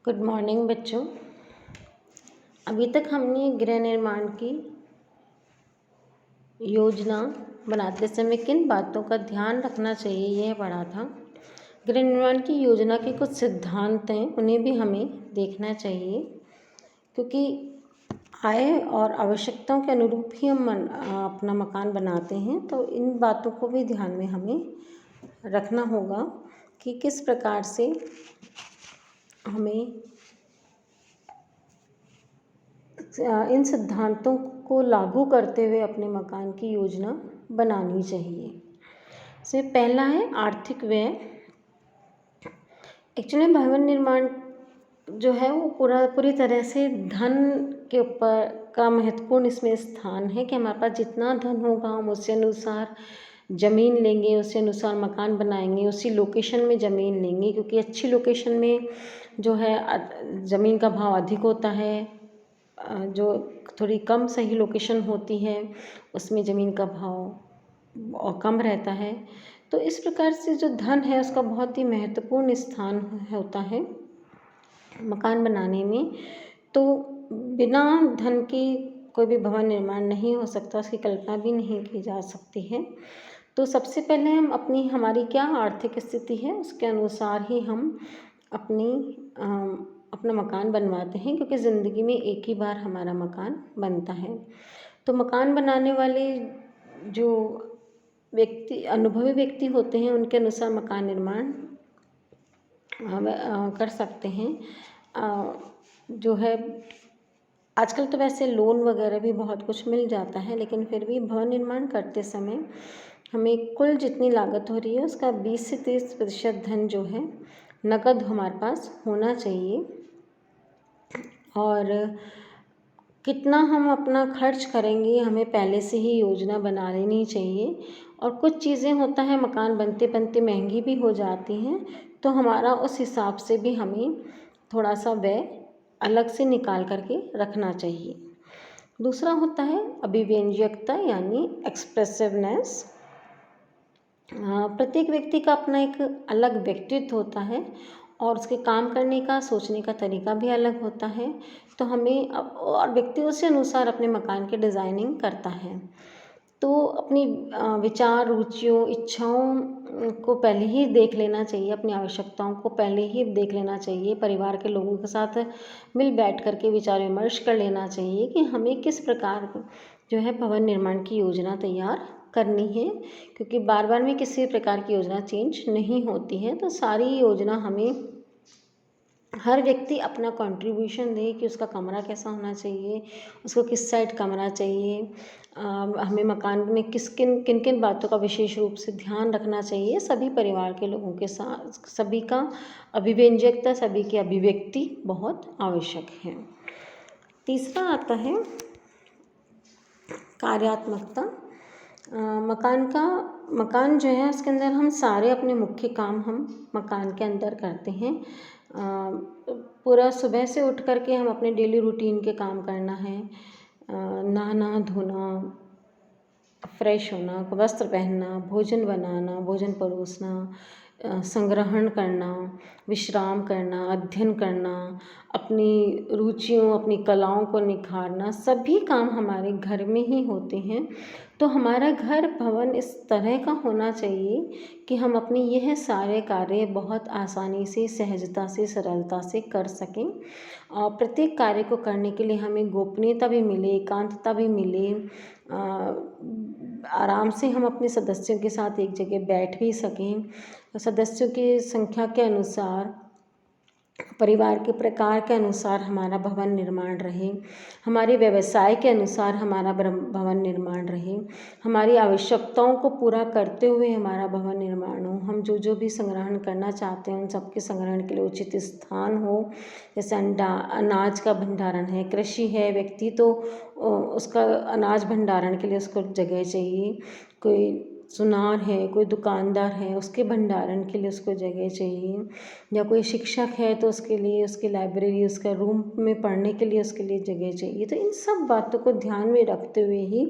Good morning बच्चों। अभी तक हमने गृह निर्माण की योजना बनाते समय किन बातों का ध्यान रखना चाहिए यह पढ़ा था। गृह निर्माण की योजना के कुछ सिद्धांत हैं, उन्हें भी हमें देखना चाहिए, क्योंकि आय और आवश्यकताओं के अनुरूप ही हम अपना मकान बनाते हैं। तो इन बातों को भी ध्यान में हमें रखना होगा कि किस प्रकार से हमें इन सिद्धांतों को लागू करते हुए अपने मकान की योजना बनानी चाहिए। इससे पहला है आर्थिक व्यय। एक्चुअली भवन निर्माण जो है वो पूरी तरह से धन के ऊपर का महत्वपूर्ण इसमें स्थान है कि हमारे पास जितना धन होगा हम उससे अनुसार ज़मीन लेंगे, उसी अनुसार मकान बनाएंगे, उसी लोकेशन में ज़मीन लेंगे, क्योंकि अच्छी लोकेशन में जो है ज़मीन का भाव अधिक होता है। जो थोड़ी कम सही लोकेशन होती है उसमें ज़मीन का भाव और कम रहता है। तो इस प्रकार से जो धन है उसका बहुत ही महत्वपूर्ण स्थान होता है मकान बनाने में। तो बिना धन की कोई भी भवन निर्माण नहीं हो सकता, उसकी कल्पना भी नहीं की जा सकती है। तो सबसे पहले हम हमारी क्या आर्थिक स्थिति है उसके अनुसार ही हम अपना मकान बनवाते हैं, क्योंकि ज़िंदगी में एक ही बार हमारा मकान बनता है। तो मकान बनाने वाले जो अनुभवी व्यक्ति होते हैं उनके अनुसार मकान निर्माण कर सकते हैं। जो है आजकल तो वैसे लोन वगैरह भी बहुत कुछ मिल जाता है, लेकिन फिर भी भवन निर्माण करते समय हमें कुल जितनी लागत हो रही है उसका 20 से 30% धन जो है नकद हमारे पास होना चाहिए। और कितना हम अपना खर्च करेंगे हमें पहले से ही योजना बना लेनी चाहिए। और कुछ चीज़ें होता है मकान बनते बनते महंगी भी हो जाती हैं, तो हमारा उस हिसाब से भी हमें थोड़ा सा व्यय अलग से निकाल करके रखना चाहिए। दूसरा होता है अभिव्यंजकता यानी एक्सप्रेसिवनेस। प्रत्येक व्यक्ति का अपना एक अलग व्यक्तित्व होता है और उसके काम करने का सोचने का तरीका भी अलग होता है। तो हमें और व्यक्ति उसी अनुसार अपने मकान की डिज़ाइनिंग करता है। तो अपनी विचार, रुचियों, इच्छाओं को पहले ही देख लेना चाहिए, अपनी आवश्यकताओं को पहले ही देख लेना चाहिए। परिवार के लोगों के साथ मिल बैठ करके विचार विमर्श कर लेना चाहिए कि हमें किस प्रकार जो है भवन निर्माण की योजना तैयार करनी है, क्योंकि बार बार में किसी प्रकार की योजना चेंज नहीं होती है। तो सारी योजना हमें हर व्यक्ति अपना कंट्रीब्यूशन दे कि उसका कमरा कैसा होना चाहिए, उसको किस साइड कमरा चाहिए, हमें मकान में किन किन बातों का विशेष रूप से ध्यान रखना चाहिए। सभी परिवार के लोगों के साथ सभी का अभिव्यंजकता, सभी की अभिव्यक्ति बहुत आवश्यक है। तीसरा आता है कार्यात्मकता। मकान जो है उसके अंदर हम सारे अपने मुख्य काम हम मकान के अंदर करते हैं। पूरा सुबह से उठ करके हम अपने डेली रूटीन के काम करना है, नहाना धोना, फ्रेश होना, वस्त्र पहनना, भोजन बनाना, भोजन परोसना, संग्रहण करना, विश्राम करना, अध्ययन करना, अपनी रुचियों, अपनी कलाओं को निखारना, सभी काम हमारे घर में ही होते हैं। तो हमारा घर भवन इस तरह का होना चाहिए कि हम अपने यह सारे कार्य बहुत आसानी से, सहजता से, सरलता से कर सकें। और प्रत्येक कार्य को करने के लिए हमें गोपनीयता भी मिले, एकांतता भी मिले, आराम से हम अपने सदस्यों के साथ एक जगह बैठ भी सकें। सदस्यों की संख्या के अनुसार, परिवार के प्रकार के अनुसार हमारा भवन निर्माण रहे, हमारे व्यवसाय के अनुसार हमारा भवन निर्माण रहे, हमारी आवश्यकताओं को पूरा करते हुए हमारा भवन निर्माण हो। हम जो भी संग्रहण करना चाहते हैं उन सबके संग्रहण के लिए उचित स्थान हो। जैसे अनाज का भंडारण है, कृषि है, व्यक्ति तो उसका अनाज भंडारण के लिए उसको जगह चाहिए। कोई सुनार है, कोई दुकानदार है, उसके भंडारण के लिए उसको जगह चाहिए। या कोई शिक्षक है तो उसके लिए उसकी लाइब्रेरी, उसका रूम में पढ़ने के लिए उसके लिए जगह चाहिए। तो इन सब बातों को ध्यान में रखते हुए ही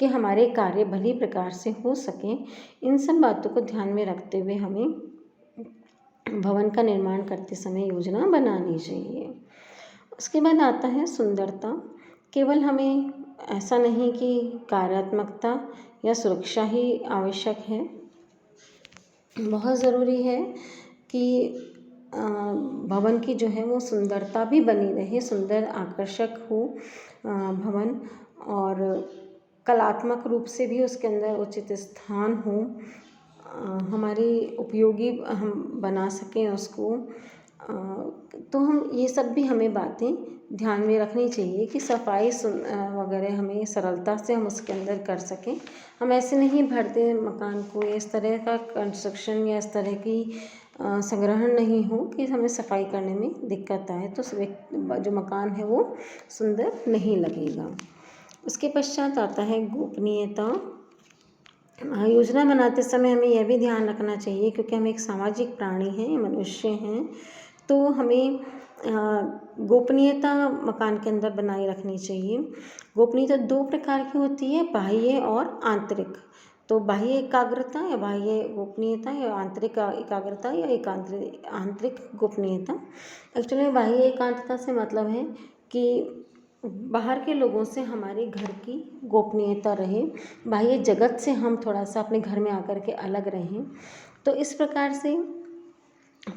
कि हमारे कार्य भली प्रकार से हो सकें, इन सब बातों को ध्यान में रखते हुए हमें भवन का निर्माण करते समय योजना बनानी चाहिए। उसके बाद आता है सुंदरता। केवल हमें ऐसा नहीं कि कार्यात्मकता या सुरक्षा ही आवश्यक है, बहुत ज़रूरी है कि भवन की जो है वो सुंदरता भी बनी रहे, सुंदर आकर्षक हो भवन, और कलात्मक रूप से भी उसके अंदर उचित स्थान हो, हमारी उपयोगी हम बना सकें उसको। तो हम ये सब भी हमें बातें ध्यान में रखनी चाहिए कि सफाई वगैरह हमें सरलता से हम उसके अंदर कर सकें। हम ऐसे नहीं भरते मकान को, इस तरह का कंस्ट्रक्शन या इस तरह की संग्रहण नहीं हो कि हमें सफाई करने में दिक्कत आए, तो जो मकान है वो सुंदर नहीं लगेगा। उसके पश्चात आता है गोपनीयता। योजना बनाते समय हमें यह भी ध्यान रखना चाहिए, क्योंकि हम एक सामाजिक प्राणी हैं, मनुष्य हैं, तो हमें गोपनीयता मकान के अंदर बनाए रखनी चाहिए। गोपनीयता दो प्रकार की होती है, बाह्य और आंतरिक। तो बाह्य एकाग्रता या बाह्य गोपनीयता या आंतरिक एकाग्रता या आंतरिक गोपनीयता। एक्चुअली में बाह्य एकांतता से मतलब है कि बाहर के लोगों से हमारे घर की गोपनीयता रहे, बाह्य जगत से हम थोड़ा सा अपने घर में आकर के अलग रहें। तो इस प्रकार से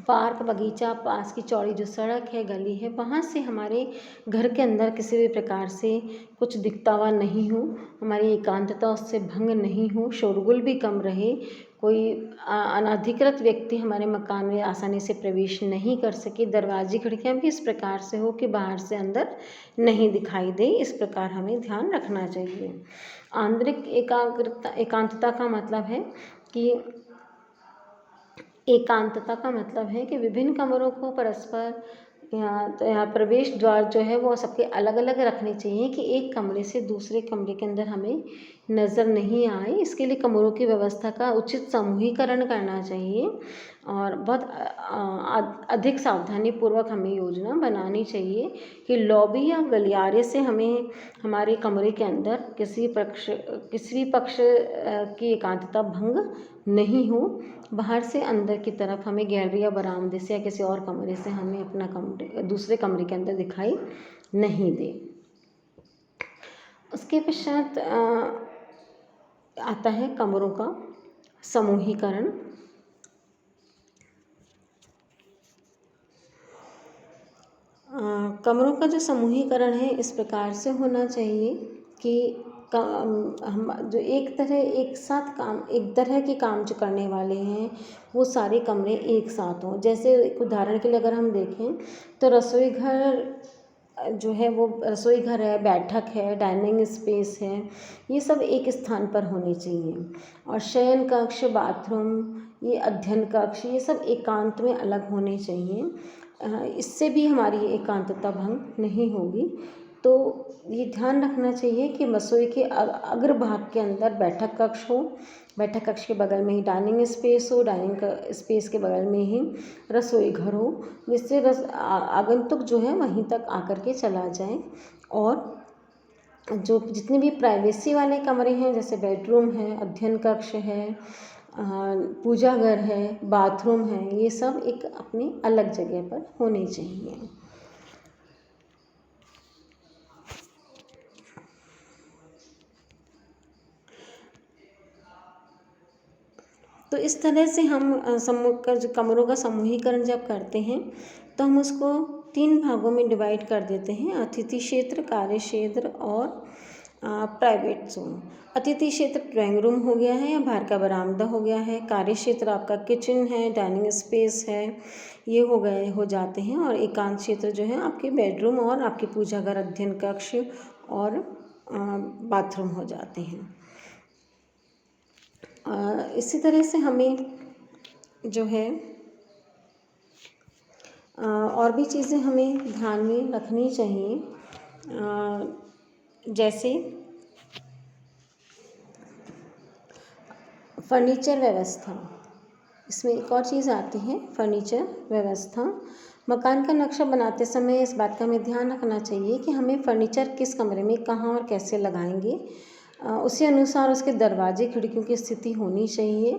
पार्क, बगीचा, पास की चौड़ी जो सड़क है, गली है, वहाँ से हमारे घर के अंदर किसी भी प्रकार से कुछ दिखता हुआ नहीं हो, हमारी एकांतता उससे भंग नहीं हो, शोरगुल भी कम रहे, कोई अनधिकृत व्यक्ति हमारे मकान में आसानी से प्रवेश नहीं कर सके, दरवाजे खिड़कियाँ भी इस प्रकार से हो कि बाहर से अंदर नहीं दिखाई दे, इस प्रकार हमें ध्यान रखना चाहिए। आंतरिक एकांतता का मतलब है कि एकांतता का मतलब है कि विभिन्न कमरों को परस्पर या प्रवेश द्वार जो है वो सबके अलग अलग रखने चाहिए कि एक कमरे से दूसरे कमरे के अंदर हमें नज़र नहीं आए। इसके लिए कमरों की व्यवस्था का उचित समूहीकरण करना चाहिए और बहुत अधिक सावधानी पूर्वक हमें योजना बनानी चाहिए कि लॉबी या गलियारे से हमें हमारे कमरे के अंदर किसी पक्ष की एकांतता भंग नहीं हो। बाहर से अंदर की तरफ हमें गैलरी या बरामदे से या किसी और कमरे से हमें अपना कमरे दूसरे कमरे के अंदर दिखाई नहीं दे। उसके पश्चात आता है कमरों का समूहीकरण। कमरों का जो समूहीकरण है इस प्रकार से होना चाहिए कि हम जो एक तरह के काम जो करने वाले हैं वो सारे कमरे एक साथ हों। जैसे एक उदाहरण के लिए अगर हम देखें तो रसोई घर जो है वो रसोई घर है, बैठक है, डाइनिंग स्पेस है, ये सब एक स्थान पर होने चाहिए। और शयन कक्ष, बाथरूम, ये अध्ययन कक्ष, ये सब एकांत में अलग होने चाहिए। इससे भी हमारी एकांतता भंग नहीं होगी। तो ये ध्यान रखना चाहिए कि रसोई के अग्रभाग के अंदर बैठक कक्ष हो, बैठक कक्ष के बगल में ही डाइनिंग स्पेस हो, डाइनिंग स्पेस के बगल में ही रसोई घर हो, जिससे आगंतुक जो है वहीं तक आकर के चला जाए। और जो जितने भी प्राइवेसी वाले कमरे हैं, जैसे बेडरूम है, अध्ययन कक्ष है, पूजा घर है, बाथरूम है, ये सब एक अपनी अलग जगह पर होने चाहिए। तो इस तरह से हम कमरों का समूहीकरण जब करते हैं तो हम उसको 3 भागों में डिवाइड कर देते हैं: अतिथि क्षेत्र, कार्य क्षेत्र और प्राइवेट जोन। अतिथि क्षेत्र ड्राइंग रूम हो गया है या बाहर का बरामदा हो गया है, कार्य क्षेत्र आपका किचन है, डाइनिंग स्पेस है, ये हो जाते हैं। और एकांत क्षेत्र जो है आपके बेडरूम और आपके पूजा घर, अध्ययन कक्ष और बाथरूम हो जाते हैं। इसी तरह से हमें जो है और भी चीज़ें हमें ध्यान में रखनी चाहिए, जैसे फर्नीचर व्यवस्था। इसमें एक और चीज़ आती है, फर्नीचर व्यवस्था। मकान का नक्शा बनाते समय इस बात का हमें ध्यान रखना चाहिए कि हमें फर्नीचर किस कमरे में कहाँ और कैसे लगाएंगे। उसी अनुसार उसके दरवाजे खिड़कियों की स्थिति होनी चाहिए।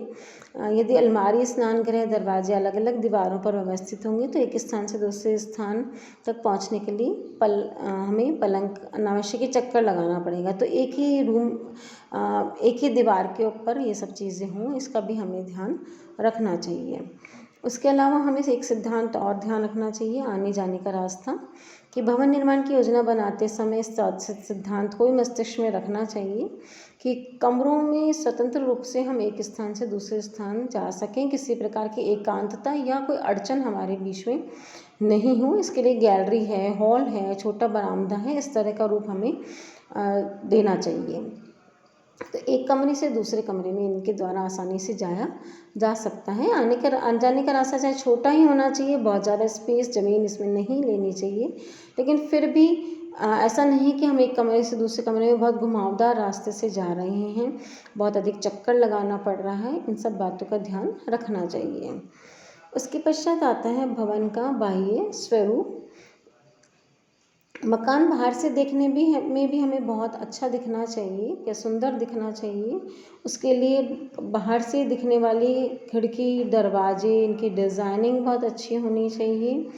यदि अलमारी, स्नान गृह, दरवाजे अलग अलग दीवारों पर व्यवस्थित होंगे तो एक स्थान से दूसरे स्थान तक पहुंचने के लिए हमें पलंग अनावश्यक ही चक्कर लगाना पड़ेगा। तो एक ही रूम, एक ही दीवार के ऊपर ये सब चीज़ें हों, इसका भी हमें ध्यान रखना चाहिए। उसके अलावा हमें एक सिद्धांत और ध्यान रखना चाहिए आने जाने का रास्ता, कि भवन निर्माण की योजना बनाते समय इस सिद्धांत को भी मस्तिष्क में रखना चाहिए कि कमरों में स्वतंत्र रूप से हम एक स्थान से दूसरे स्थान जा सकें, किसी प्रकार की एकांतता या कोई अड़चन हमारे बीच में नहीं हो। इसके लिए गैलरी है, हॉल है, छोटा बरामदा है, इस तरह का रूप हमें देना चाहिए। तो एक कमरे से दूसरे कमरे में इनके द्वारा आसानी से जाया जा सकता है। आने जाने का रास्ता चाहे छोटा ही होना चाहिए, बहुत ज़्यादा स्पेस ज़मीन इसमें नहीं लेनी चाहिए, लेकिन फिर भी ऐसा नहीं कि हम एक कमरे से दूसरे कमरे में बहुत घुमावदार रास्ते से जा रहे हैं, बहुत अधिक चक्कर लगाना पड़ रहा है। इन सब बातों का ध्यान रखना चाहिए। उसके पश्चात आता है भवन का बाह्य स्वरूप। मकान बाहर से देखने में भी हमें बहुत अच्छा दिखना चाहिए या सुंदर दिखना चाहिए। उसके लिए बाहर से दिखने वाली खिड़की, दरवाजे, इनकी डिज़ाइनिंग बहुत अच्छी होनी चाहिए।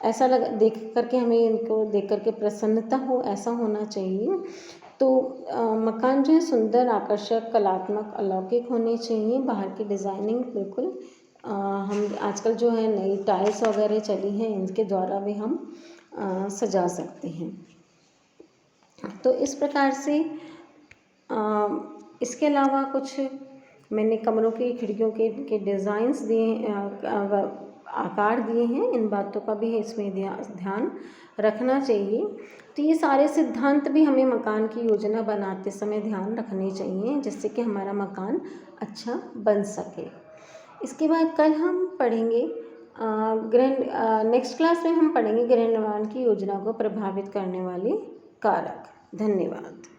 ऐसा देख करके हमें इनको देख करके प्रसन्नता हो, ऐसा होना चाहिए। तो मकान जो है सुंदर, आकर्षक, कलात्मक, अलौकिक होने चाहिए। बाहर की डिज़ाइनिंग बिल्कुल हम आजकल जो है नई टाइल्स वगैरह चली हैं, इनके द्वारा भी हम सजा सकते हैं। तो इस प्रकार से इसके अलावा कुछ मैंने कमरों की खिड़कियों के डिज़ाइंस दिए, आकार दिए हैं, इन बातों का भी इसमें ध्यान रखना चाहिए। तो ये सारे सिद्धांत भी हमें मकान की योजना बनाते समय ध्यान रखने चाहिए, जिससे कि हमारा मकान अच्छा बन सके। इसके बाद कल हम पढ़ेंगे नेक्स्ट क्लास में हम पढ़ेंगे गृह निर्माण की योजना को प्रभावित करने वाले कारक। धन्यवाद।